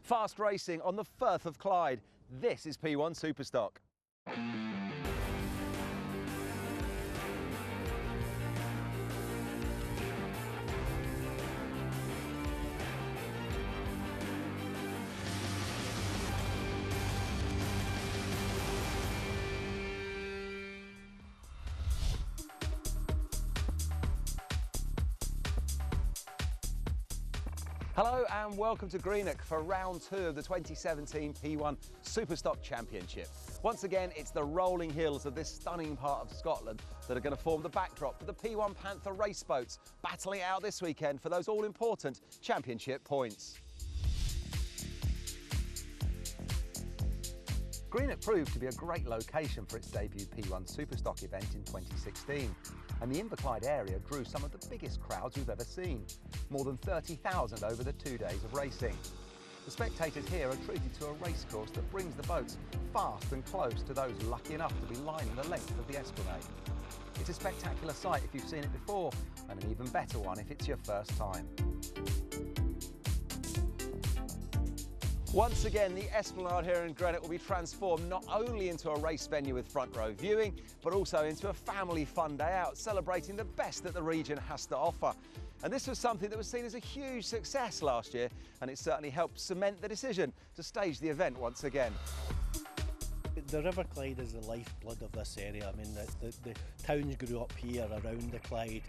Fast racing on the Firth of Clyde. This is P1 SuperStock. Hello and welcome to Greenock for round 2 of the 2017 P1 SuperStock Championship. Once again, it's the rolling hills of this stunning part of Scotland that are going to form the backdrop for the P1 Panther race boats, battling it out this weekend for those all-important championship points. Greenock proved to be a great location for its debut P1 SuperStock event in 2016, and the Inverclyde area drew some of the biggest crowds we've ever seen, more than 30,000 over the 2 days of racing. The spectators here are treated to a racecourse that brings the boats fast and close to those lucky enough to be lining the length of the Esplanade. It's a spectacular sight if you've seen it before, and an even better one if it's your first time. Once again, the Esplanade here in Greenock will be transformed not only into a race venue with front row viewing, but also into a family fun day out, celebrating the best that the region has to offer. And this was something that was seen as a huge success last year, and it certainly helped cement the decision to stage the event once again. The River Clyde is the lifeblood of this area. I mean, the towns grew up here around the Clyde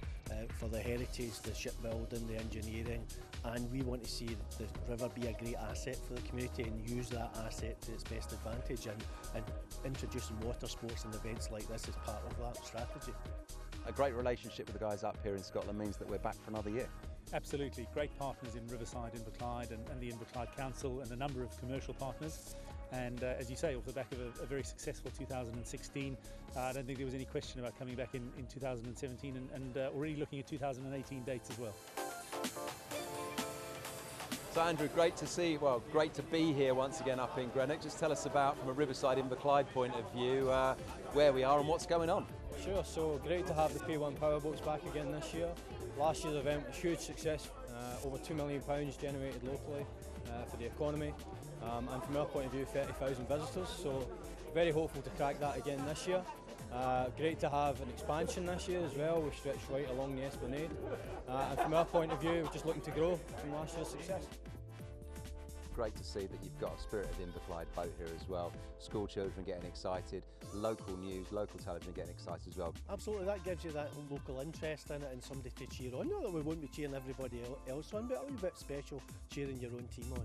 for the heritage, the shipbuilding, the engineering, and we want to see the river be a great asset for the community and use that asset to its best advantage, and introducing water sports and events like this is part of that strategy. A great relationship with the guys up here in Scotland means that we're back for another year. Absolutely, great partners in Riverside, Inverclyde and the Inverclyde Council, and a number of commercial partners. And as you say, off the back of a very successful 2016, I don't think there was any question about coming back in 2017 and already looking at 2018 dates as well. So Andrew, great to see, well, great to be here once again up in Greenock. Just tell us about, from a Riverside Inverclyde point of view, where we are and what's going on. Sure, so great to have the P1 powerboats back again this year. Last year's event was a huge success, over £2 million generated locally for the economy, and from our point of view 30,000 visitors, so very hopeful to crack that again this year. Great to have an expansion this year as well. We've stretched right along the Esplanade, and from our point of view we're just looking to grow from last year's success. Great to see that you've got a Spirit of Inverclyde boat here as well. School children getting excited, local news, local television getting excited as well. Absolutely, that gives you that local interest in it and somebody to cheer on. Not that we won't be cheering everybody else on, but a little bit special cheering your own team on.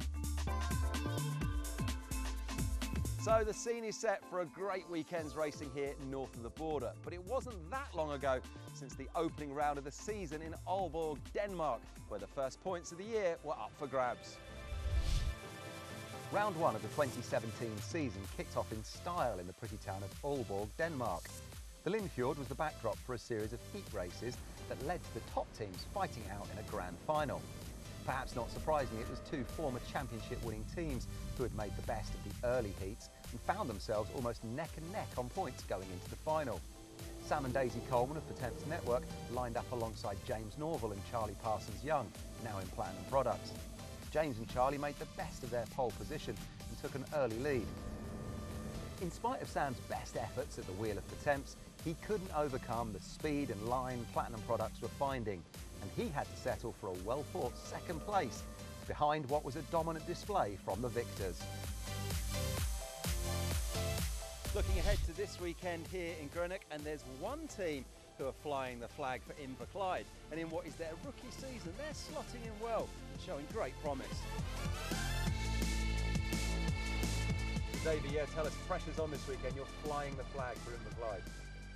So the scene is set for a great weekend's racing here north of the border, but it wasn't that long ago since the opening round of the season in Aalborg, Denmark, where the first points of the year were up for grabs. Round 1 of the 2017 season kicked off in style in the pretty town of Aalborg, Denmark. The Limfjord was the backdrop for a series of heat races that led to the top teams fighting out in a grand final. Perhaps not surprisingly, it was two former championship-winning teams who had made the best of the early heats and found themselves almost neck and neck on points going into the final. Sam and Daisy Coleman of PERTEMPS network lined up alongside James Norville and Charlie Parsons-Young, now in Platinum Products. James and Charlie made the best of their pole position and took an early lead. In spite of Sam's best efforts at the wheel of PERTEMPS, he couldn't overcome the speed and line Platinum Products were finding, and he had to settle for a well-fought second place behind what was a dominant display from the victors. Looking ahead to this weekend here in Greenock, and there's one team who are flying the flag for Inverclyde, and in what is their rookie season, they're slotting in well and showing great promise. Davey, yeah, tell us, pressure's on this weekend, you're flying the flag for Inverclyde.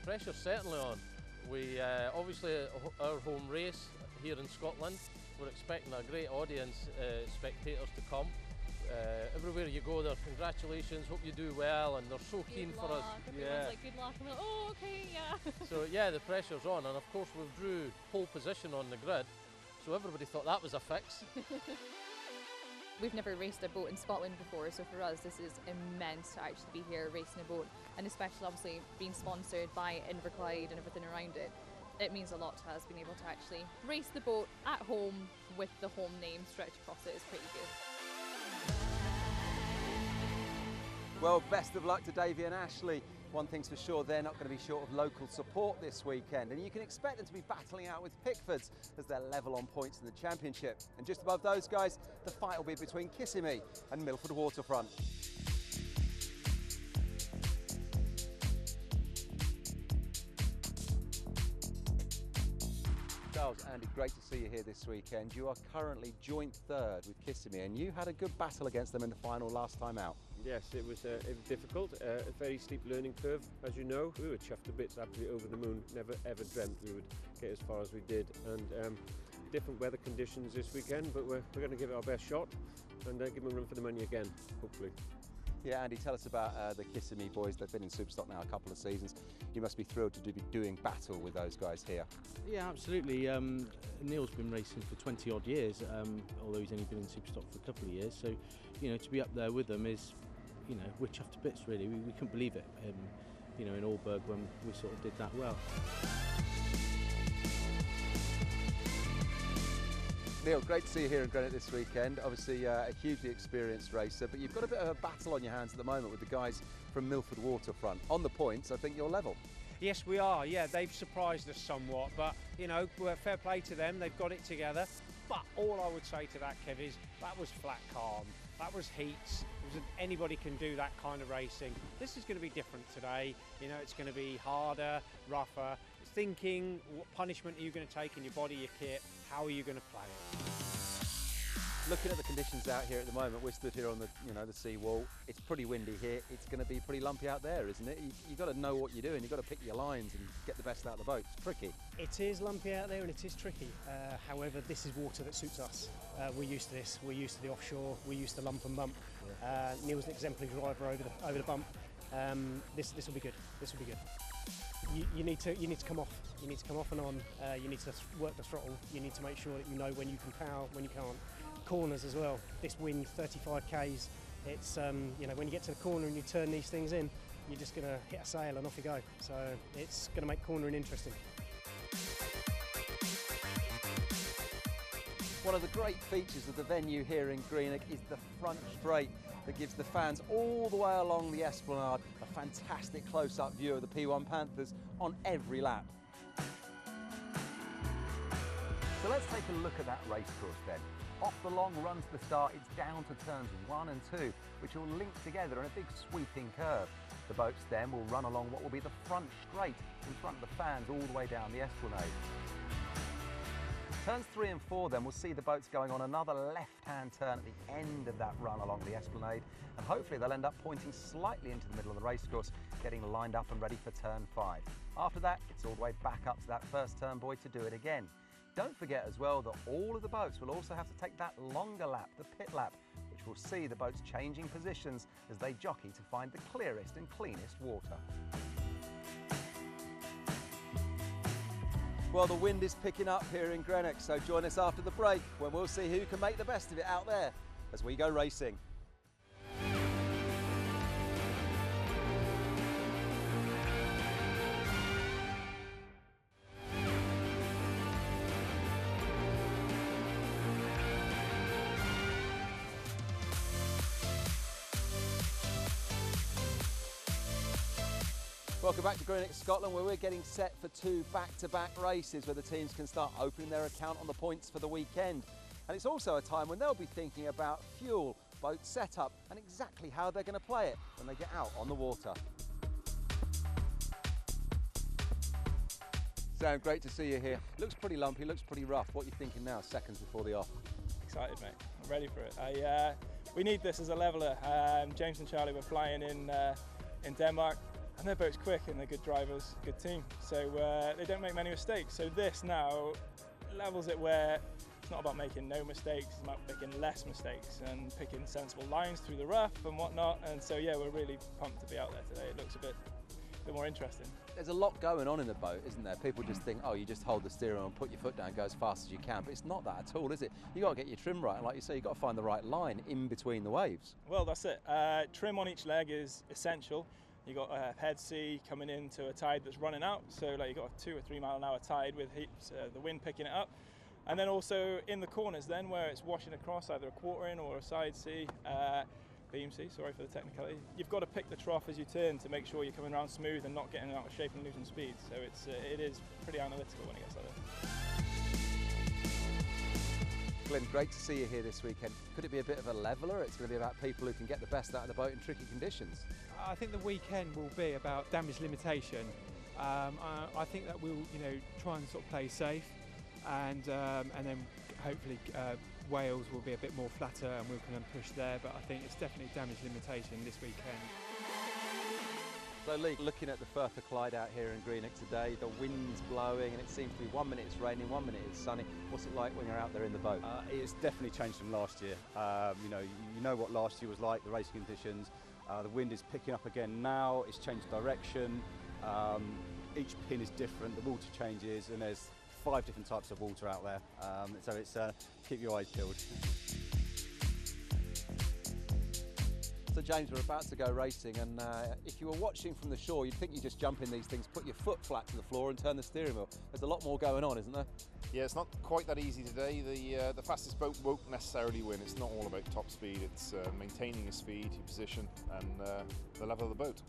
Pressure's certainly on. We obviously, our home race here in Scotland, we're expecting a great audience, spectators to come. Everywhere you go, there, congratulations, hope you do well, and they're so keen for us. Everyone's like, good luck, and like, oh, okay, yeah. So yeah, the pressure's on, and of course we've drew pole position on the grid, so everybody thought that was a fix. We've never raced a boat in Scotland before, so for us this is immense to actually be here racing a boat, and especially obviously being sponsored by Inverclyde and everything around it. It means a lot to us being able to actually race the boat at home with the home name stretched across it is pretty good. Well, best of luck to Davey and Ashley. One thing's for sure, they're not going to be short of local support this weekend, and you can expect them to be battling out with Pickfords as they're level on points in the championship. And just above those guys, the fight will be between KISSIMMEE and MILFORD Waterfront. Charles, Andy, great to see you here this weekend. You are currently joint third with KISSIMMEE, and you had a good battle against them in the final last time out. Yes, it was difficult, a very steep learning curve, as you know. We were chuffed to bits, absolutely over the moon. Never ever dreamt we would get as far as we did. And different weather conditions this weekend, but we're going to give it our best shot and give them a run for the money again, hopefully. Yeah, Andy, tell us about the KISSIMMEE boys. They've been in SuperStock now a couple of seasons. You must be thrilled to be doing battle with those guys here. Yeah, absolutely. Neil's been racing for 20 odd years, although he's only been in SuperStock for a couple of years. So, you know, to be up there with them is, you know, we're chuffed to bits really. We couldn't believe it, you know, in Alberg when we sort of did that well. Neil, great to see you here in Greenock this weekend. Obviously a hugely experienced racer, but you've got a bit of a battle on your hands at the moment with the guys from MILFORD Waterfront. On the points, I think you're level. Yes, we are. Yeah, they've surprised us somewhat, but, you know, fair play to them. They've got it together. But all I would say to that, Kev, is that was flat calm. That was heats. Anybody can do that kind of racing. This is going to be different today. You know, it's going to be harder, rougher. Thinking, what punishment are you going to take in your body, your kit? How are you going to play it? Looking at the conditions out here at the moment, we're stood here on the, you know, the seawall. It's pretty windy here. It's going to be pretty lumpy out there, isn't it? You've got to know what you're doing. You've got to pick your lines and get the best out of the boat. It's tricky. It is lumpy out there and it is tricky. However, this is water that suits us. We're used to this. We're used to the offshore. We're used to lump and bump. Neil's an exemplary driver over the bump. This will be good. This will be good. You need to come off. You need to come off and on. You need to work the throttle. You need to make sure that you know when you can power, when you can't. Corners as well. This wind, 35 k's. It's you know, when you get to the corner and you turn these things in, you're just going to hit a sail and off you go. So it's going to make cornering interesting. One of the great features of the venue here in Greenock is the front straight that gives the fans all the way along the esplanade a fantastic close-up view of the P1 Panthers on every lap. So let's take a look at that racecourse then. Off the long run to the start, it's down to turns 1 and 2, which will link together in a big sweeping curve. The boats then will run along what will be the front straight in front of the fans all the way down the esplanade. Turns 3 and 4 then, we'll see the boats going on another left-hand turn at the end of that run along the esplanade, and hopefully they'll end up pointing slightly into the middle of the racecourse, getting lined up and ready for turn 5. After that, it's all the way back up to that first turn buoy to do it again. Don't forget as well that all of the boats will also have to take that longer lap, the pit lap, which will see the boats changing positions as they jockey to find the clearest and cleanest water. Well, the wind is picking up here in Greenock, so join us after the break when we'll see who can make the best of it out there as we go racing. Welcome back to Greenock, Scotland, where we're getting set for 2 back-to-back races where the teams can start opening their account on the points for the weekend. And it's also a time when they'll be thinking about fuel, boat setup and exactly how they're going to play it when they get out on the water. Sam, great to see you here. Looks pretty lumpy, looks pretty rough. What are you thinking now, seconds before the off? Excited, mate. I'm ready for it. We need this as a leveller. James and Charlie were flying in Denmark. And their boat's quick and they're good drivers, good team. So they don't make many mistakes. So this now levels it where it's not about making no mistakes, it's about making less mistakes and picking sensible lines through the rough and whatnot. And so yeah, we're really pumped to be out there today. It looks a bit more interesting. There's a lot going on in the boat, isn't there? People just think, oh, you just hold the steering wheel and put your foot down, go as fast as you can. But it's not that at all, is it? You've got to get your trim right. And like you say, you've got to find the right line in between the waves. Well, that's it. Trim on each leg is essential. You've got a head sea coming into a tide that's running out, so like you've got a 2 or 3 mile an hour tide with heaps, the wind picking it up. And then also in the corners then, where it's washing across either a quarter in or a side sea, BMC, sorry for the technicality. You've got to pick the trough as you turn to make sure you're coming around smooth and not getting out of shape and losing speed. So it is pretty analytical when it gets like that. Glyn, great to see you here this weekend. Could it be a bit of a leveller? It's going to be about people who can get the best out of the boat in tricky conditions. I think the weekend will be about damage limitation. I think that we'll, try and sort of play safe, and then hopefully Wales will be a bit more flatter and we can push there. But I think it's definitely damage limitation this weekend. So Lee, looking at the Firth of Clyde out here in Greenock today, the wind's blowing and it seems to be 1 minute it's raining, 1 minute it's sunny. What's it like when you're out there in the boat? It's definitely changed from last year. You know what last year was like, the racing conditions. The wind is picking up again now, it's changed direction. Each pin is different, the water changes, and there's 5 different types of water out there. So it's keep your eyes peeled. So James, we're about to go racing, and if you were watching from the shore, you'd think you just jump in these things, put your foot flat to the floor and turn the steering wheel. There's a lot more going on, isn't there? Yeah, it's not quite that easy today. The fastest boat won't necessarily win. It's not all about top speed. It's maintaining your speed, your position, and the level of the boat.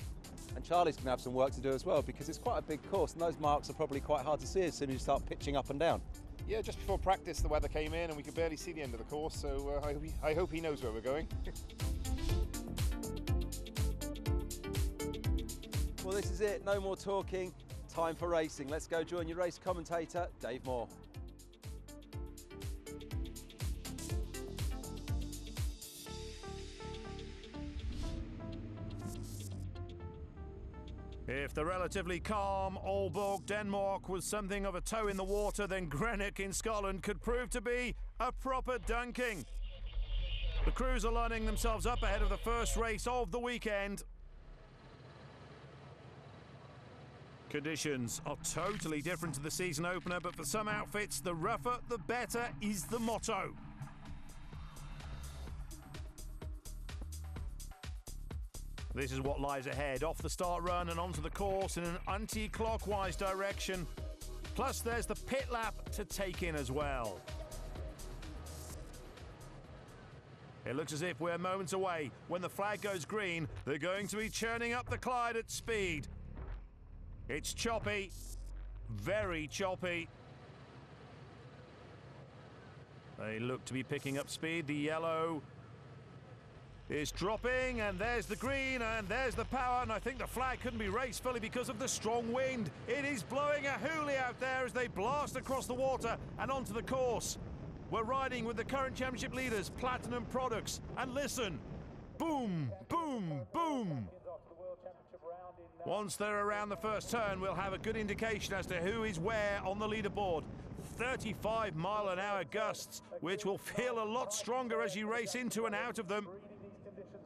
And Charlie's going to have some work to do as well, because it's quite a big course, and those marks are probably quite hard to see as soon as you start pitching up and down. Yeah, just before practice, the weather came in, and we could barely see the end of the course. So I hope he knows where we're going. Well, this is it. No more talking. Time for racing. Let's go join your race commentator, Dave Moore. If the relatively calm Aalborg, Denmark was something of a toe in the water, then Greenock in Scotland could prove to be a proper dunking. The crews are lining themselves up ahead of the first race of the weekend. Conditions are totally different to the season opener, but for some outfits, the rougher the better is the motto. This is what lies ahead, off the start run and onto the course in an anti-clockwise direction. Plus there's the pit lap to take in as well. It looks as if we're moments away. When the flag goes green, they're going to be churning up the Clyde at speed. It's choppy, very choppy. They look to be picking up speed. The yellow is dropping, and there's the green, and there's the power, and I think the flag couldn't be raised fully because of the strong wind. It is blowing a hoolie out there as they blast across the water and onto the course. We're riding with the current championship leaders, Platinum Products, and listen, boom, boom, boom. Once they're around the first turn, we'll have a good indication as to who is where on the leaderboard. 35-mile-an-hour gusts, which will feel a lot stronger as you race into and out of them.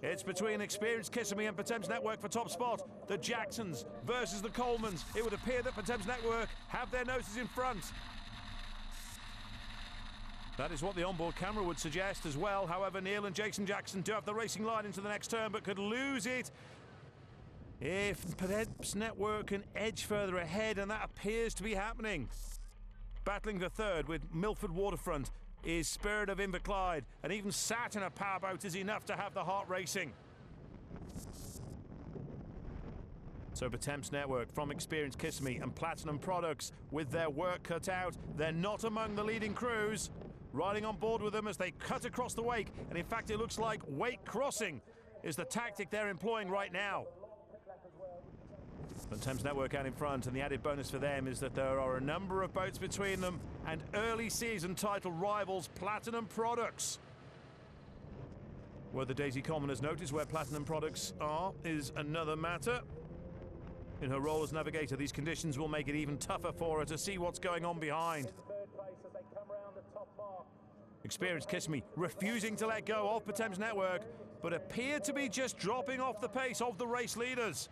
It's between experienced KISSIMMEE and PERTEMPS Network for top spot. The Jacksons versus the Colemans. It would appear that PERTEMPS Network have their noses in front. That is what the onboard camera would suggest as well. However, Neil and Jason Jackson do have the racing line into the next turn, but could lose it if PERTEMPS Network can edge further ahead, and that appears to be happening. Battling for third with MILFORD Waterfront is Spirit of Inverclyde, and even sat in a powerboat is enough to have the heart racing. So PERTEMPS Network from experienced KISSIMMEE and Platinum Products with their work cut out. They're not among the leading crews. Riding on board with them as they cut across the wake, and in fact it looks like wake crossing is the tactic they're employing right now. PERTEMPS Network out in front, and the added bonus for them is that there are a number of boats between them and early season title rivals Platinum Products. Whether Daisy Coleman has noticed where Platinum Products are is another matter. In her role as navigator, these conditions will make it even tougher for her to see what's going on behind. Experienced KISSIMMEE refusing to let go of PERTEMPS Network, but appear to be just dropping off the pace of the race leaders.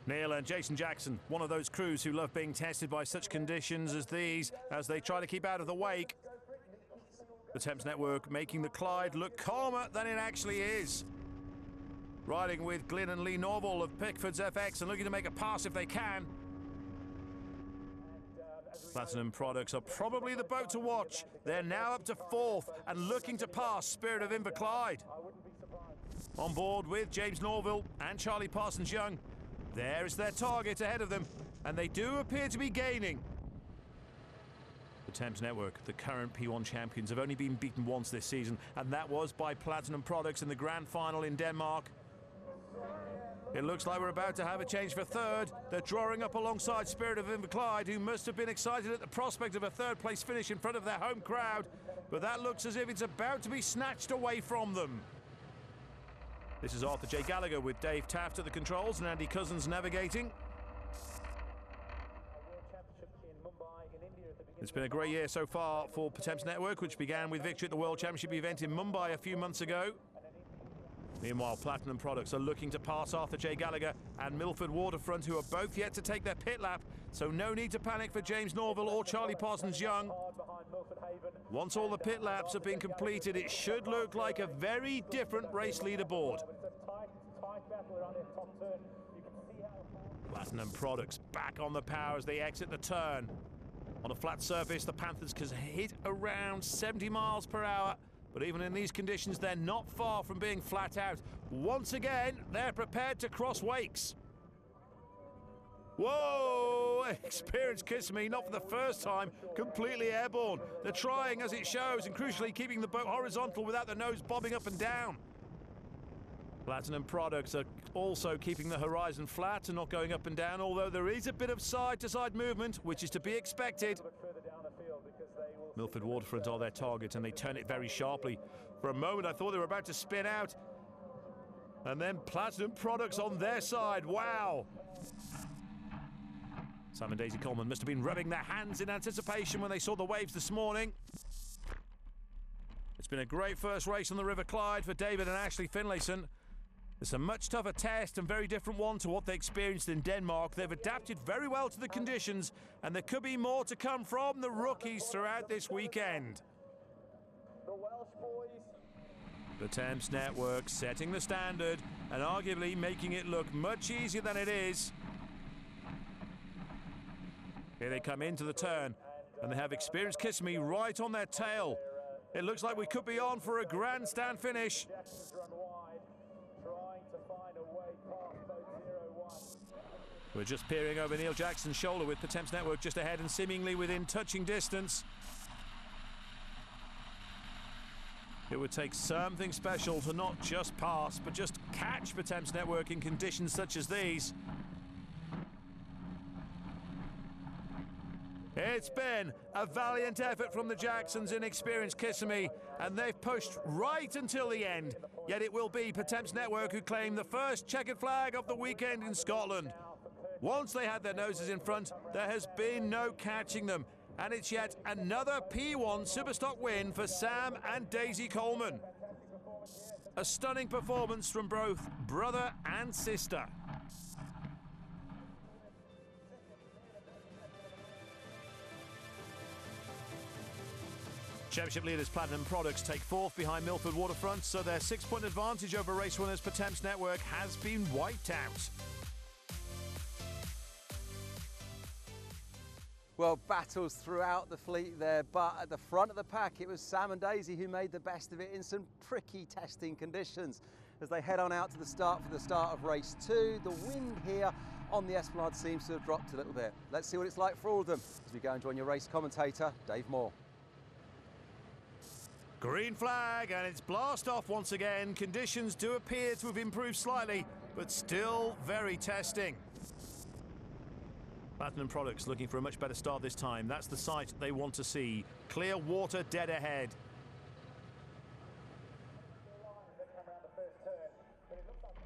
Neil and Jason Jackson, one of those crews who love being tested by such conditions as these, as they try to keep out of the wake. PERTEMPS Network making the Clyde look calmer than it actually is. Riding with Glyn and Lee Norval of Pickford's FX and looking to make a pass if they can. Platinum Products are probably the boat to watch. They're now up to 4th and looking to pass Spirit of Inverclyde. On board with James Norville and Charlie Parsons-Young. There is their target ahead of them, and they do appear to be gaining. The Thames Network, the current P1 champions, have only been beaten once this season, and that was by Platinum Products in the grand final in Denmark. It looks like we're about to have a change for 3rd. They're drawing up alongside Spirit of Inverclyde, who must have been excited at the prospect of a 3rd place finish in front of their home crowd, but that looks as if it's about to be snatched away from them. This is Arthur J. Gallagher with Dave Taft at the controls and Andy Cousins navigating. It's been a great year so far for PERTEMPS Network, which began with victory at the World Championship event in Mumbai a few months ago. Meanwhile, Platinum Products are looking to pass Arthur J. Gallagher and MILFORD Waterfront, who are both yet to take their pit lap, so no need to panic for James Norville or Charlie Parsons-Young. Once all the pit laps have been completed, it should look like a very different race leaderboard. Platinum Products back on the power as they exit the turn. On a flat surface, the Panthers can hit around 70 miles per hour. But even in these conditions, they're not far from being flat out. Once again, they're prepared to cross wakes. Whoa! Experienced KISSIMMEE, not for the first time, completely airborne. They're trying, as it shows, and crucially keeping the boat horizontal without the nose bobbing up and down. Platinum Products are also keeping the horizon flat and not going up and down, although there is a bit of side-to-side movement, which is to be expected. MILFORD Waterfront are their target, and they turn it very sharply. For a moment, I thought they were about to spin out. And then Platinum Products on their side. Wow! Sam and Daisy Coleman must have been rubbing their hands in anticipation when they saw the waves this morning. It's been a great first race on the River Clyde for David and Ashley Finlayson. It's a much tougher test and very different one to what they experienced in Denmark. They've adapted very well to the conditions, and there could be more to come from the rookies throughout this weekend. The Thames Network setting the standard and arguably making it look much easier than it is. Here they come into the turn, and they have experienced KISSIMMEE right on their tail. It looks like we could be on for a grandstand finish. We're just peering over Neil Jackson's shoulder with PERTEMPS Network just ahead and seemingly within touching distance. It would take something special to not just pass, but just catch PERTEMPS Network in conditions such as these. It's been a valiant effort from the Jacksons in experienced KISSIMMEE, and they've pushed right until the end. Yet it will be PERTEMPS Network who claim the first checkered flag of the weekend in Scotland. Once they had their noses in front, there has been no catching them. And it's yet another P1 SuperStock win for Sam and Daisy Coleman. A stunning performance from both brother and sister. Championship leaders Platinum Products take 4th behind MILFORD Waterfront, so their 6-point advantage over race winners PERTEMPS Network has been wiped out. Well, battles throughout the fleet there, but at the front of the pack, it was Sam and Daisy who made the best of it in some tricky testing conditions. As they head on out to the start for the start of race 2, the wind here on the Esplanade seems to have dropped a little bit. Let's see what it's like for all of them as we go and join your race commentator, Dave Moore. Green flag, and it's blast off once again. Conditions do appear to have improved slightly, but still very testing. Platinum Products looking for a much better start this time. That's the sight they want to see. Clear water dead ahead.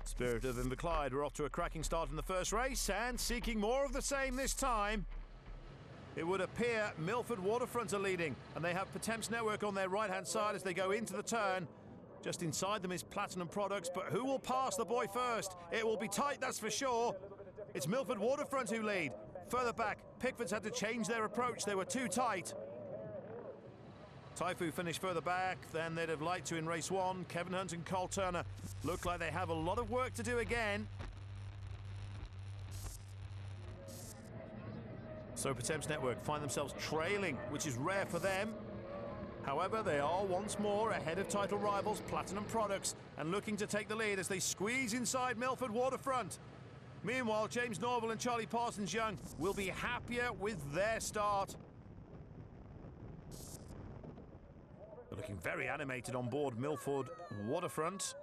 Spirit of Inverclyde were off to a cracking start in the first race and seeking more of the same this time. It would appear MILFORD Waterfront are leading, and they have PERTEMPS Network on their right-hand side as they go into the turn. Just inside them is Platinum Products, but who will pass the boy first? It will be tight, that's for sure. It's MILFORD Waterfront who lead. Further back, Pickford's had to change their approach. They were too tight. Typhoon finished further back than they'd have liked to in race 1. Kevin Hunt and Cole Turner look like they have a lot of work to do again. So PERTEMPS Network find themselves trailing, which is rare for them. However, they are once more ahead of title rivals Platinum Products and looking to take the lead as they squeeze inside Milford Waterfront. Meanwhile, James Norville and Charlie Parsons-Young will be happier with their start. They're looking very animated on board Milford Waterfront.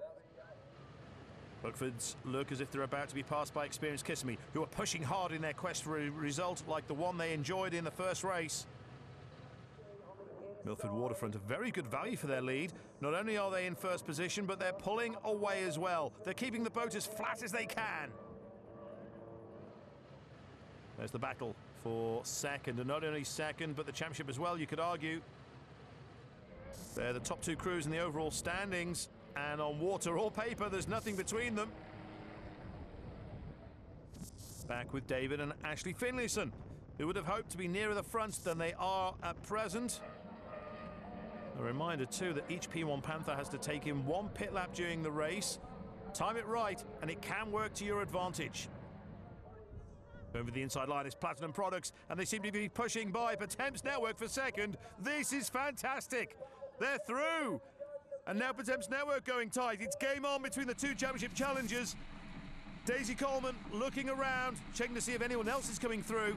Buckfords look as if they're about to be passed by experienced KISSIMMEE, who are pushing hard in their quest for a result like the one they enjoyed in the first race. Milford Waterfront, a very good value for their lead. Not only are they in first position, but they're pulling away as well. They're keeping the boat as flat as they can. There's the battle for second, and not only second, but the championship as well, you could argue. They're the top two crews in the overall standings, and on water or paper, there's nothing between them. Back with David and Ashley Finlayson, who would have hoped to be nearer the front than they are at present. A reminder too that each P1 Panther has to take in one pit lap during the race. Time it right, and it can work to your advantage. Over the inside line is Platinum Products, and they seem to be pushing by PERTEMPS Network for second. This is fantastic. They're through. And now PERTEMPS Network going tight. It's game on between the two championship challengers. Daisy Coleman looking around, checking to see if anyone else is coming through.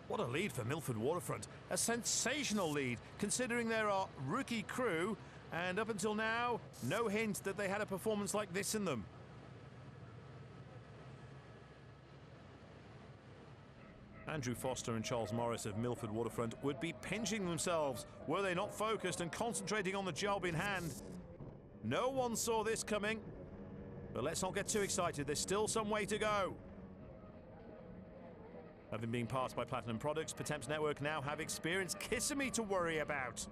What a lead for Milford Waterfront. A sensational lead, considering they're our rookie crew, and up until now, no hint that they had a performance like this in them. Andrew Foster and Charles Morris of Milford Waterfront would be pinching themselves were they not focused and concentrating on the job in hand. No one saw this coming, but let's not get too excited. There's still some way to go. Having been passed by Platinum Products, PERTEMPS Network now have experienced KISSIMMEE to worry about.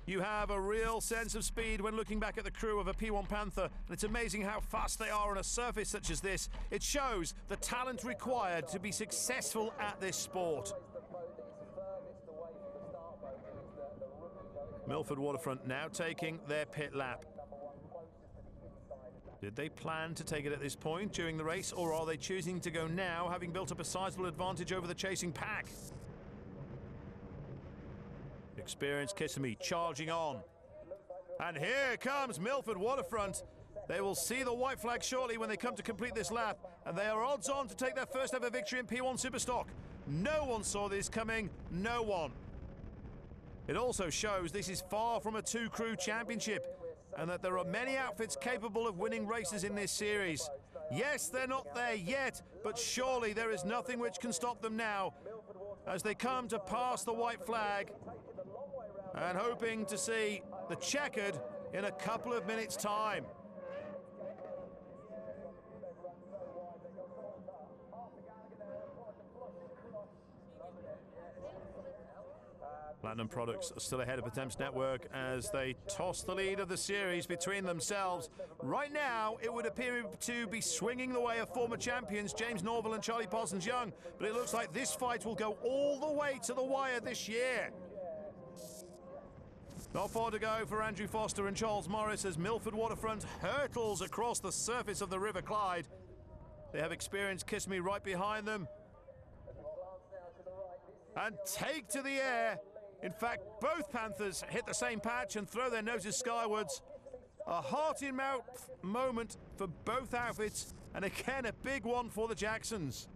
You have a real sense of speed when looking back at the crew of a P1 Panther, and it's amazing how fast they are on a surface such as this. It shows the talent required to be successful at this sport. Milford Waterfront now taking their pit lap. Did they plan to take it at this point during the race, or are they choosing to go now, having built up a sizable advantage over the chasing pack? Experienced KISSIMMEE charging on. And here comes Milford Waterfront. They will see the white flag shortly when they come to complete this lap, and they are odds on to take their first ever victory in P1 SuperStock. No one saw this coming, no one. It also shows this is far from a two-crew championship, and that there are many outfits capable of winning races in this series. Yes, they're not there yet, but surely there is nothing which can stop them now as they come to pass the white flag and hoping to see the checkered in a couple of minutes' time. Platinum Products are still ahead of PERTEMPS Network as they toss the lead of the series between themselves. Right now, it would appear to be swinging the way of former champions James Norville and Charlie Parsons-Young, but it looks like this fight will go all the way to the wire this year. Not far to go for Andrew Foster and Charles Morris as Milford Waterfront hurtles across the surface of the River Clyde. They have experienced KISSIMMEE right behind them and take to the air. In fact, both Panthers hit the same patch and throw their noses skywards. A heart-in-mouth moment for both outfits, and again a big one for the Jacksons.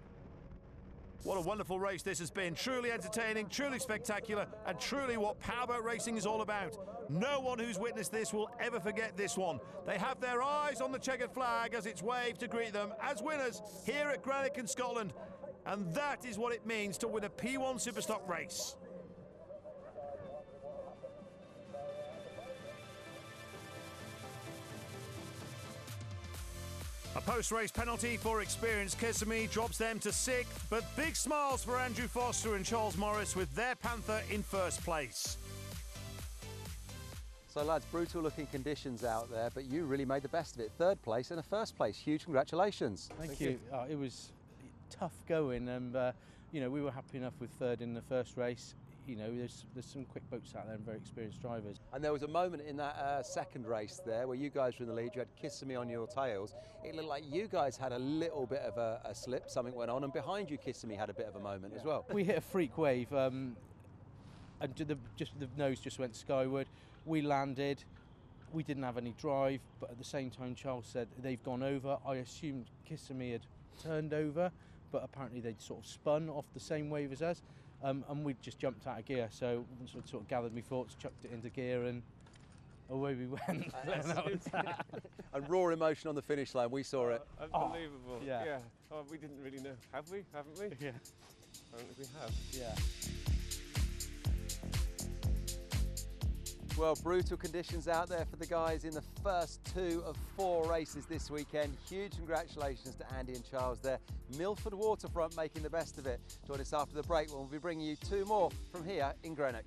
What a wonderful race this has been. Truly entertaining, truly spectacular, and truly what powerboat racing is all about. No one who's witnessed this will ever forget this one. They have their eyes on the checkered flag as it's waved to greet them as winners here at Greenock in Scotland. And that is what it means to win a P1 SuperStock race. A post-race penalty for experienced KISSIMMEE drops them to 6th, but big smiles for Andrew Foster and Charles Morris with their Panther in first place. So lads, brutal looking conditions out there, but you really made the best of it. 3rd place and a 1st place. Huge congratulations. Thank you. It was tough going, and you know, we were happy enough with 3rd in the first race. you know, there's some quick boats out there and very experienced drivers. And there was a moment in that second race there where you guys were in the lead, you had KISSIMMEE on your tails. It looked like you guys had a little bit of a slip, something went on, and behind you KISSIMMEE had a bit of a moment as well. We hit a freak wave and the nose just went skyward. We landed, we didn't have any drive, but at the same time Charles said they've gone over. I assumed KISSIMMEE had turned over, but apparently they'd sort of spun off the same wave as us. And we just jumped out of gear, so sort of gathered my thoughts, chucked it into gear, and away we went. And that was that. And raw emotion on the finish line, we saw it. Unbelievable. Oh, yeah. Oh, we didn't really know. Have we? Haven't we? Yeah. I don't think we have. Yeah. Well, brutal conditions out there for the guys in the first 2 of 4 races this weekend. Huge congratulations to Andy and Charles there. MILFORD Waterfront making the best of it. Join us after the break when we'll be bringing you 2 more from here in Greenock.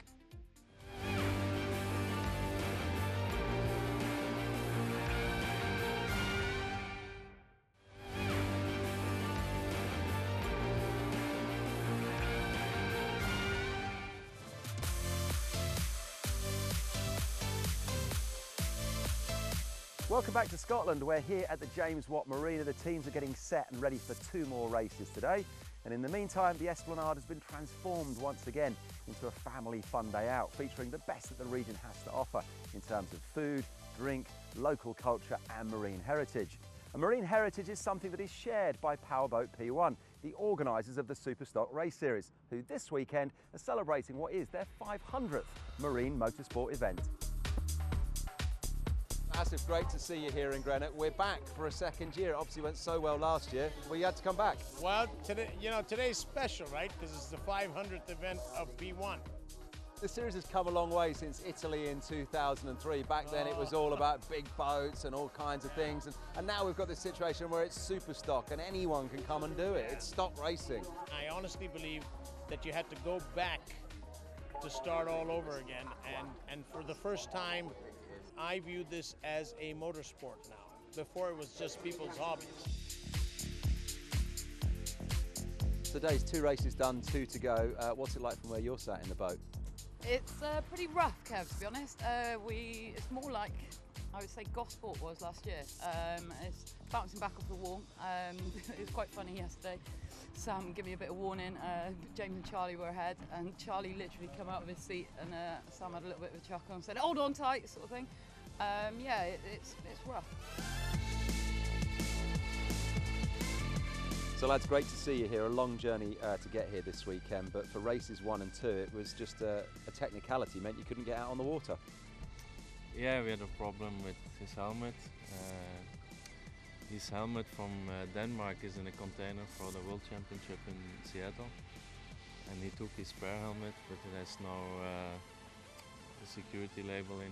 Welcome back to Scotland. We're here at the James Watt Marina. The teams are getting set and ready for 2 more races today. And in the meantime, the Esplanade has been transformed once again into a family fun day out, featuring the best that the region has to offer in terms of food, drink, local culture and marine heritage. And marine heritage is something that is shared by Powerboat P1, the organisers of the SuperStock race series, who this weekend are celebrating what is their 500th marine motorsport event. Massive, great to see you here in Greenock. We're back for a second year. It obviously went so well last year. Well, you had to come back. Well, today, today's special, right? Because it's the 500th event of P1. The series has come a long way since Italy in 2003. Back then it was all about big boats and all kinds of things. And now we've got this situation where it's SuperStock and anyone can come and do it. It's stock racing. I honestly believe that you had to go back to start all over again. And for the first time, I view this as a motorsport now. Before it was just people's hobbies. Today's 2 races done, 2 to go. What's it like from where you're sat in the boat? It's pretty rough, Kev, to be honest. It's more like, I would say, Gosport was last year. It's bouncing back off the wall. It was quite funny yesterday. Sam gave me a bit of warning. James and Charlie were ahead, and Charlie literally came out of his seat, and Sam had a little bit of a chuckle and said, "Hold on tight," sort of thing. Yeah, it's rough. So lads, great to see you here. A long journey to get here this weekend, but for races 1 and 2, it was just a technicality, meant you couldn't get out on the water. Yeah, we had a problem with his helmet. His helmet from Denmark is in a container for the World Championship in Seattle, and he took his spare helmet, but it has no security label in,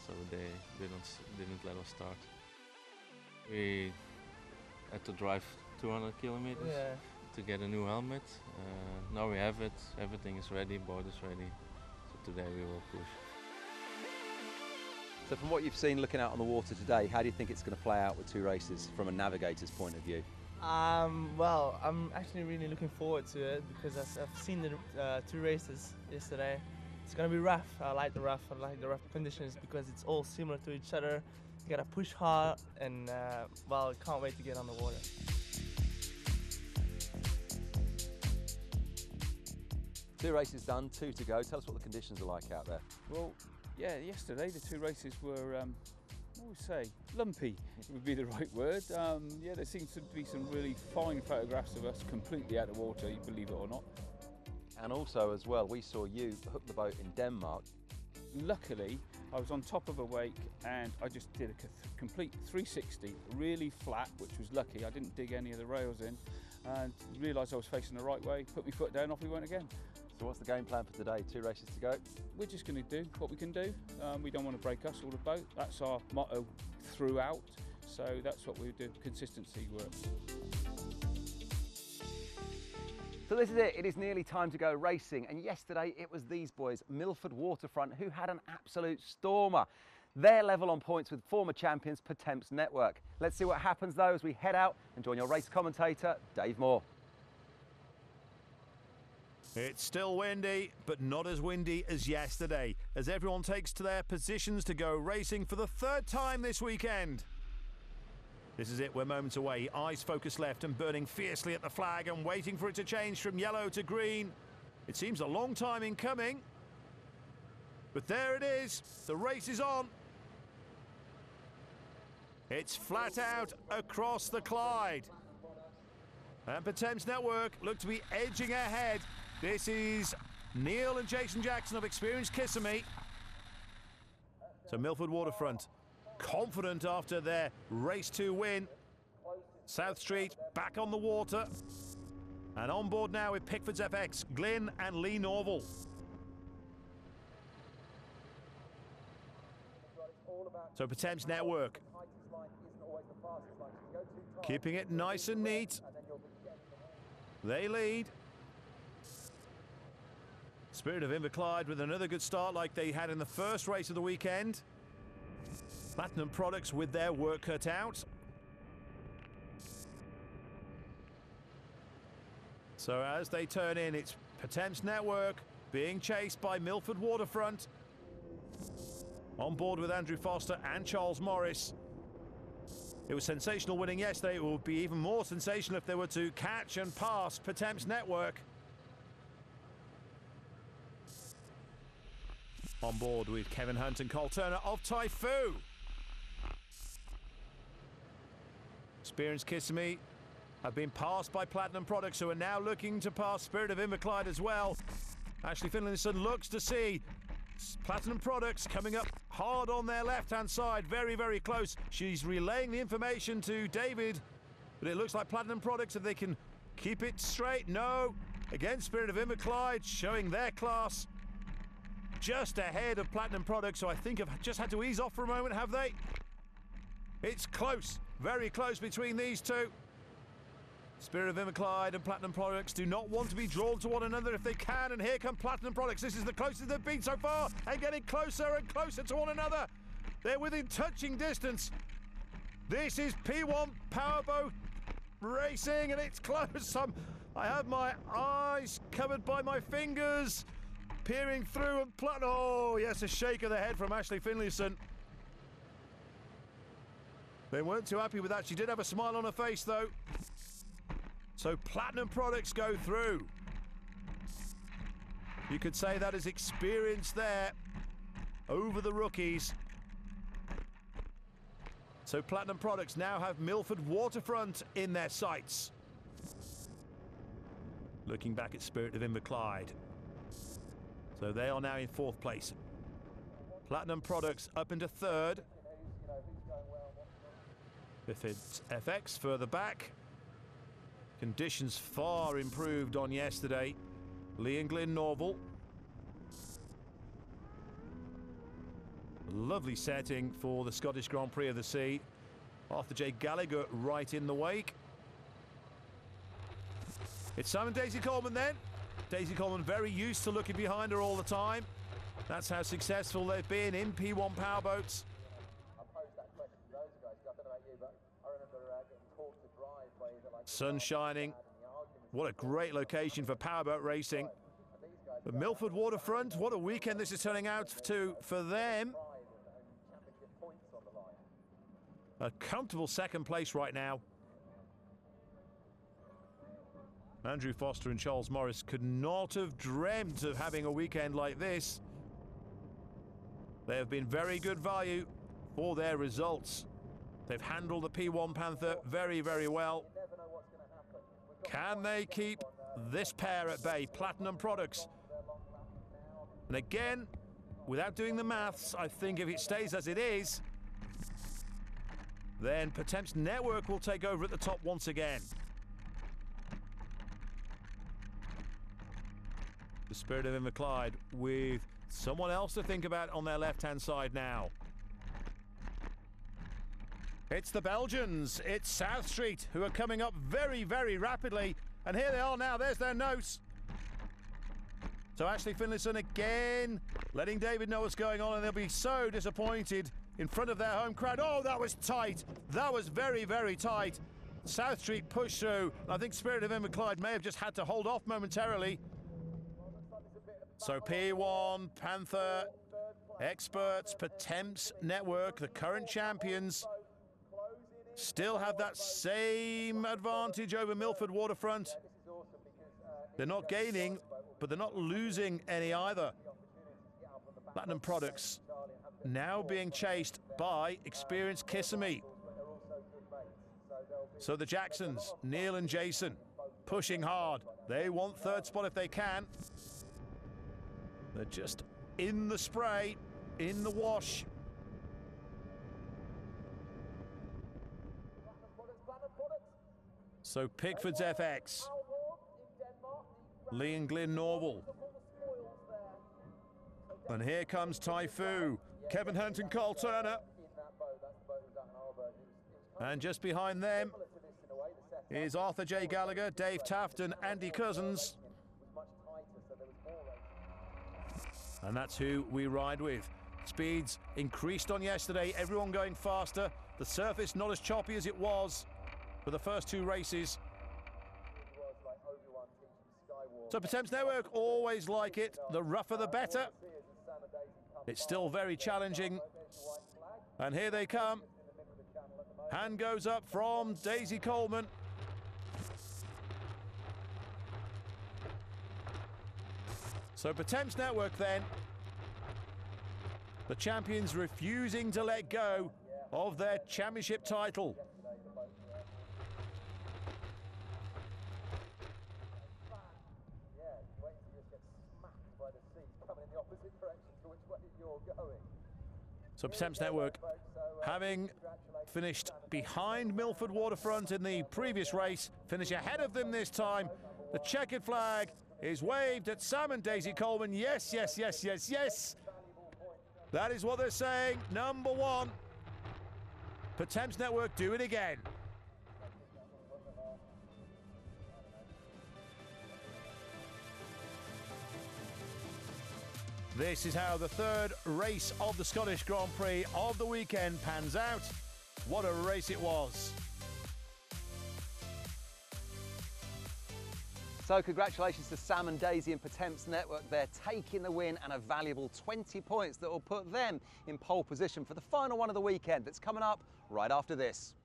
so they didn't let us start. We had to drive 200 kilometers to get a new helmet. Now we have it, everything is ready, board is ready, so today we will push. So from what you've seen looking out on the water today, how do you think it's going to play out with 2 races from a navigator's point of view? Well, I'm actually really looking forward to it because I've seen the 2 races yesterday. It's going to be rough. I like the rough conditions because it's all similar to each other. You got to push hard and, well, can't wait to get on the water. Two races done, 2 to go. Tell us what the conditions are like out there. Well, yeah, yesterday the 2 races were, what would we say, lumpy would be the right word. Yeah, there seems to be some really fine photographs of us completely out of water, you believe it or not. And also as well, we saw you hook the boat in Denmark. Luckily, I was on top of a wake and I just did a complete 360, really flat, which was lucky. I didn't dig any of the rails in and realised I was facing the right way, put my foot down, off we went again. So what's the game plan for today? 2 races to go? We're just going to do what we can do. We don't want to break us or the boat. That's our motto throughout. So that's what we do, consistency work. So this is it. It is nearly time to go racing. And yesterday it was these boys, MILFORD Waterfront, who had an absolute stormer. They're level on points with former champions PERTEMPS Network. Let's see what happens though as we head out and join your race commentator, Dave Moore. It's still windy, but not as windy as yesterday, as everyone takes to their positions to go racing for the third time this weekend. This is it, we're moments away. Eyes focused left and burning fiercely at the flag and waiting for it to change from yellow to green. It seems a long time in coming, but there it is. The race is on. It's flat out across the Clyde. And PERTEMPS Network look to be edging ahead. This is Neil and Jason Jackson of experienced KISSIMMEE. So MILFORD Waterfront, confident after their race 2 win. South Street back on the water. And on board now with Pickford's FX, Glyn and Lee Norval. So PERTEMPS Network, keeping it nice and neat. They lead. Spirit of Inverclyde with another good start like they had in the first race of the weekend. Platinum Products with their work cut out. So as they turn in, it's PERTEMPS Network being chased by MILFORD Waterfront. On board with Andrew Foster and Charles Morris. It was sensational winning yesterday. It will be even more sensational if they were to catch and pass PERTEMPS Network. On board with Kevin Hunt and Cole Turner of Typhoo. Experienced KISSIMMEE have been passed by Platinum Products, who are now looking to pass Spirit of Inverclyde as well. Ashley Finlayson looks to see Platinum Products coming up hard on their left-hand side, very, very close. She's relaying the information to David, but it looks like Platinum Products, if they can keep it straight. No, again, Spirit of Inverclyde showing their class just ahead of Platinum Products, so I think have just had to ease off for a moment, have they? It's close, very close between these two. Spirit of Inverclyde and Platinum Products do not want to be drawn to one another if they can, and here come Platinum Products. This is the closest they've been so far, and getting closer and closer to one another. They're within touching distance. This is P1 Powerboat Racing, and it's close. I have my eyes covered by my fingers, peering through, and oh yes, a shake of the head from Ashley Finlayson. They weren't too happy with that. She did have a smile on her face though. So Platinum Products go through. You could say that is experience there over the rookies. So Platinum Products now have MILFORD Waterfront in their sights. Looking back at Spirit of Inverclyde. So they are now in 4th place. Platinum Products up into 3rd. If it's FX further back. Conditions far improved on yesterday. Lee and Glyn Norval. Lovely setting for the Scottish Grand Prix of the Sea. Arthur J. Gallagher right in the wake. It's Simon Daisy Coleman then. Daisy Coleman very used to looking behind her all the time. That's how successful they've been in P1 powerboats. Sun shining. What a great location for powerboat racing. The MILFORD Waterfront, what a weekend this is turning out to for them. A comfortable 2nd place right now. Andrew Foster and Charles Morris could not have dreamt of having a weekend like this. They have been very good value for their results. They've handled the P1 Panther very, very well. Can they keep this pair at bay, Platinum Products? And again, without doing the maths, I think if it stays as it is, then PERTEMPS Network will take over at the top once again. The Spirit of Inverclyde with someone else to think about on their left-hand side now. It's the Belgians, it's South Street, who are coming up very, very rapidly. And here they are now, there's their nose. So Ashley Finlayson again, letting David know what's going on, and they'll be so disappointed in front of their home crowd. Oh, that was tight. That was very, very tight. South Street pushed through. I think Spirit of Inverclyde may have just had to hold off momentarily. So P1, Panther, Experts, PERTEMPS Network, the current champions, still have that same advantage over MILFORD Waterfront. They're not gaining, but they're not losing any either. Platinum Products now being chased by experienced KISSIMMEE. So the Jacksons, Neil and Jason, pushing hard. They want third spot if they can. They're just in the spray, in the wash. So Pickford's FX, Lee and Glyn Norval. And here comes Taifu, Kevin Hunt and Carl Turner. And just behind them is Arthur J. Gallagher, Dave Taft and Andy Cousins. And that's who we ride with. Speeds increased on yesterday, everyone going faster. The surface not as choppy as it was for the first two races. So PERTEMPS Network always like it, the rougher the better. It's still very challenging. And here they come. Hand goes up from Daisy Coleman. So PERTEMPS Network then, the champions refusing to let go of their championship title. So PERTEMPS Network, having finished behind MILFORD Waterfront in the previous race, finish ahead of them this time. The checkered flag is waved at Sam and Daisy Coleman. Yes, yes, yes, yes, yes. That is what they're saying. Number one. PERTEMPS Network, do it again. This is how the third race of the Scottish Grand Prix of the weekend pans out. What a race it was. So congratulations to Sam and Daisy and PERTEMPS Network. They're taking the win and a valuable 20 points that will put them in pole position for the final one of the weekend that's coming up right after this.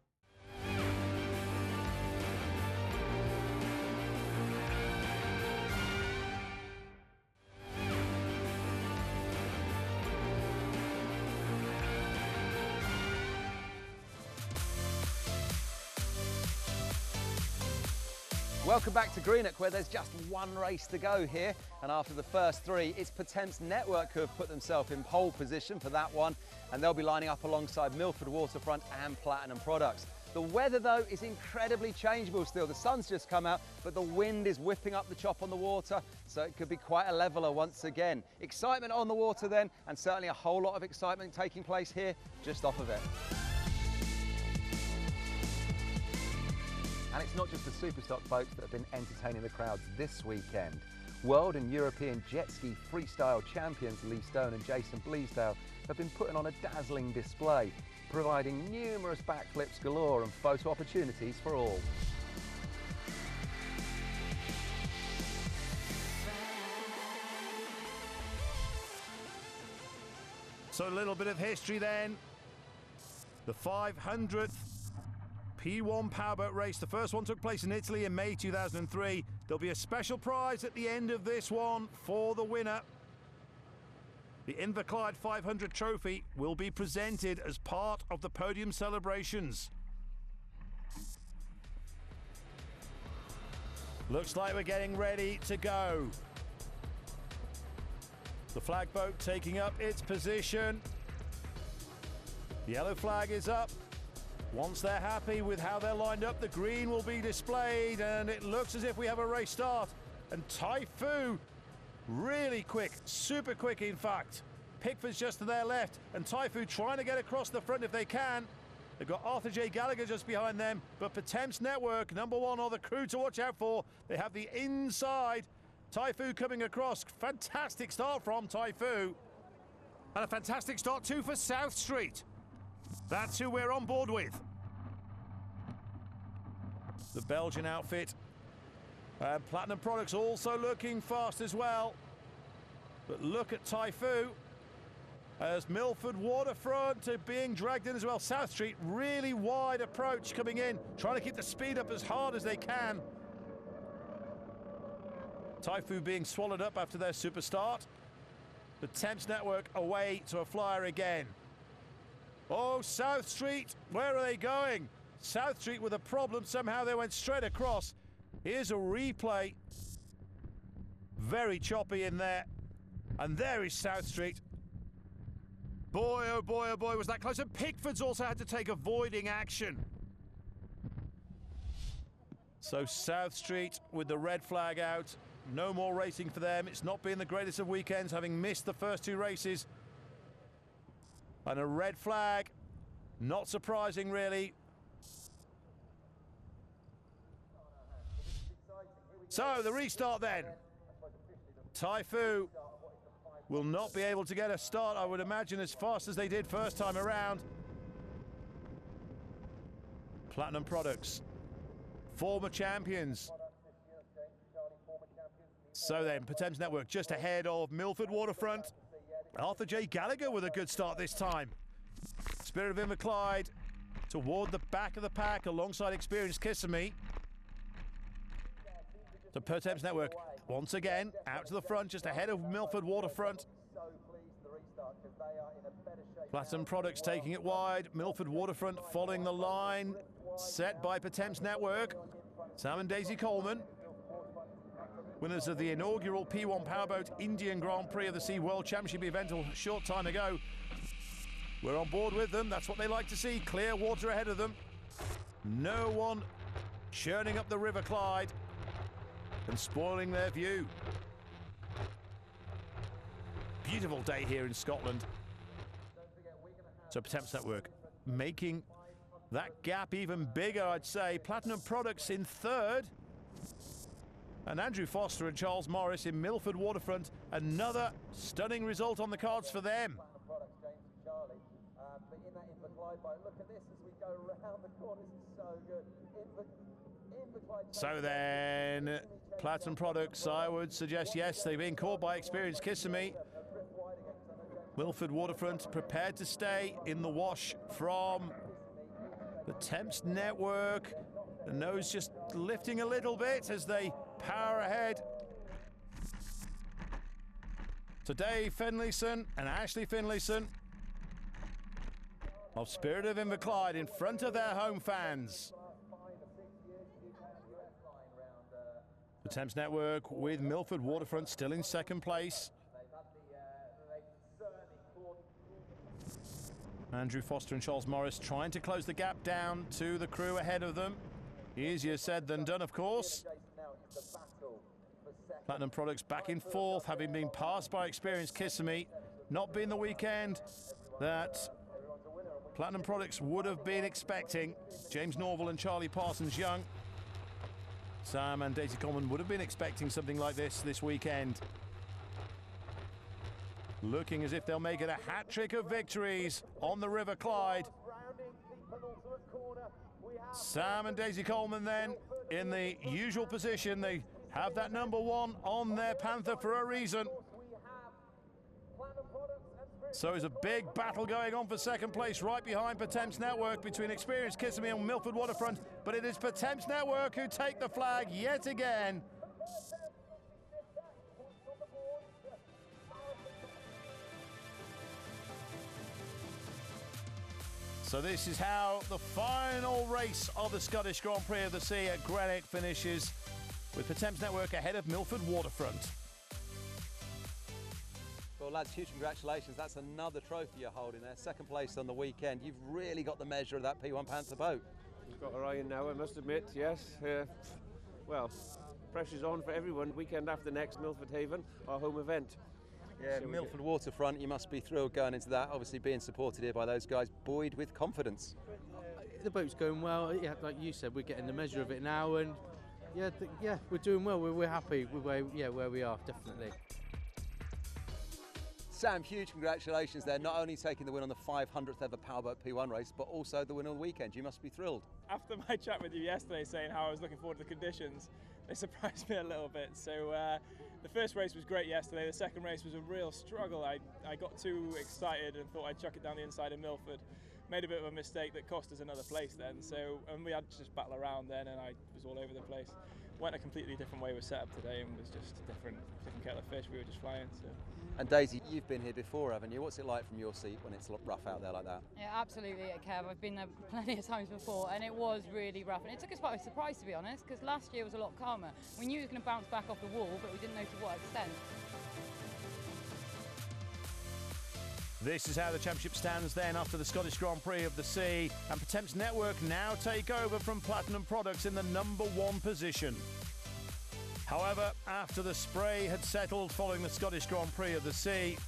Welcome back to Greenock, where there's just one race to go here, and after the first three, it's PERTEMPS Network who have put themselves in pole position for that one, and they'll be lining up alongside MILFORD Waterfront and Platinum Products. The weather, though, is incredibly changeable still. The sun's just come out, but the wind is whipping up the chop on the water, so it could be quite a leveler once again. Excitement on the water then, and certainly a whole lot of excitement taking place here just off of it. And it's not just the SuperStock boats that have been entertaining the crowds this weekend. World and European jet ski freestyle champions Lee Stone and Jason Bleasdale have been putting on a dazzling display, providing numerous backflips galore and photo opportunities for all. So a little bit of history then. The 500th P1 powerboat race. The first one took place in Italy in May 2003. There'll be a special prize at the end of this one for the winner. The Inverclyde 500 trophy will be presented as part of the podium celebrations. Looks like we're getting ready to go. The flag boat taking up its position. The yellow flag is up. Once they're happy with how they're lined up, the green will be displayed, and it looks as if we have a race start. And Taifu, really quick, super quick in fact. Pickford's just to their left, and Taifu trying to get across the front if they can. They've got Arthur J. Gallagher just behind them, but PERTEMPS Network, number one, are the crew to watch out for. They have the inside. Taifu coming across. Fantastic start from Taifu. And a fantastic start too for South Street. That's who we're on board with. The Belgian outfit. Platinum Products also looking fast as well. But look at Typhoo as Milford Waterfront are being dragged in as well. South Street, really wide approach coming in, trying to keep the speed up as hard as they can. Typhoo being swallowed up after their super start. The Thames Network away to a flyer again. Oh, South Street, where are they going? South Street with a problem, somehow they went straight across. Here's a replay. Very choppy in there. And there is South Street. Boy, oh boy, oh boy, was that close. And Pickford's also had to take avoiding action. So South Street with the red flag out. No more racing for them. It's not been the greatest of weekends, having missed the first two races. And a red flag. Not surprising, really. So the restart then. Typhoo will not be able to get a start, I would imagine, as fast as they did first time around. Platinum Products, former champions. So then, PERTEMPS Network just ahead of Milford Waterfront. Arthur J. Gallagher with a good start this time. Spirit of Inverclyde toward the back of the pack alongside experienced KISSIMMEE. The PERTEMPS Network once again out to the front, just ahead of Milford Waterfront. Platinum Products taking it wide. Milford Waterfront following the line set by PERTEMPS Network. Sam and Daisy Coleman, winners of the inaugural P1 Powerboat Indian Grand Prix of the Sea World Championship event a short time ago. We're on board with them. That's what they like to see. Clear water ahead of them. No one churning up the River Clyde and spoiling their view. Beautiful day here in Scotland. So PERTEMPS Network making that gap even bigger, I'd say. Platinum Products in third. And Andrew Foster and Charles Morris in Milford Waterfront. Another stunning result on the cards for them. So then, Platinum Products, I would suggest, yes, they've been caught by experienced KISSIMMEE. Milford Waterfront prepared to stay in the wash from the PERTEMPS Network. The nose just lifting a little bit as they power ahead. So Dave Finlayson and Ashley Finlayson of Spirit of Inverclyde in front of their home fans. The PERTEMPS Network with Milford Waterfront still in second place. Andrew Foster and Charles Morris trying to close the gap down to the crew ahead of them. Easier said than done, of course. Platinum Products back in fourth, having been passed by experienced KISSIMMEE. Not been the weekend that Platinum Products would have been expecting. James Norville and Charlie Parsons-Young. Sam and Daisy Coleman would have been expecting something like this weekend. Looking as if they'll make it a hat-trick of victories on the River Clyde. Sam and Daisy Coleman then in the usual position. They have that number one on their Panther for a reason. So there's a big battle going on for second place right behind PERTEMPS Network between experienced KISSIMMEE and Milford Waterfront. But it is PERTEMPS Network who take the flag yet again. So this is how the final race of the Scottish Grand Prix of the Sea at Greenock finishes, with PERTEMPS Network ahead of Milford Waterfront. Well, lads, huge congratulations. That's another trophy you're holding there. Second place on the weekend. You've really got the measure of that P1 Panther boat. We've got our eye in now, I must admit, yes. Well, pressure's on for everyone. Weekend after next, Milford Haven, our home event. Yeah, so Milford Waterfront, you must be thrilled going into that, obviously being supported here by those guys, buoyed with confidence. The boat's going well, yeah, like you said, we're getting the measure of it now, and yeah, we're doing well, we're happy with where we are, definitely. Sam, huge congratulations there, not only taking the win on the 500th ever Powerboat P1 race, but also the win on the weekend. You must be thrilled. After my chat with you yesterday saying how I was looking forward to the conditions, they surprised me a little bit. So The first race was great yesterday. The second race was a real struggle. I got too excited and thought I'd chuck it down the inside of Milford. Made a bit of a mistake that cost us another place then. So, and we had to just battle around then, and I was all over the place. Went a completely different way with setup today, and was just a different kettle of fish. We were just flying. So. And Daisy, you've been here before, haven't you? What's it like from your seat when it's rough out there like that? Yeah, absolutely, Kev. I've been there plenty of times before, and it was really rough. And it took us by surprise, to be honest, because last year was a lot calmer. We knew it was going to bounce back off the wall, but we didn't know to what extent. This is how the championship stands then after the Scottish Grand Prix of the Sea, and PERTEMPS Network now take over from Platinum Products in the #1 position. However, after the spray had settled following the Scottish Grand Prix of the Sea,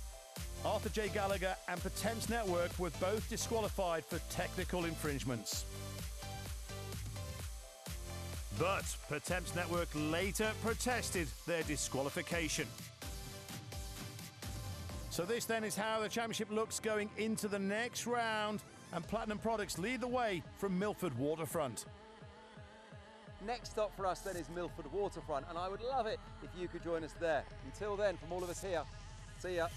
Arthur J. Gallagher and PERTEMPS Network were both disqualified for technical infringements. But PERTEMPS Network later protested their disqualification. So this then is how the championship looks going into the next round, and Platinum Products lead the way from Milford Waterfront. Next stop for us then is Milford Waterfront, and I would love it if you could join us there. Until then, from all of us here, see ya.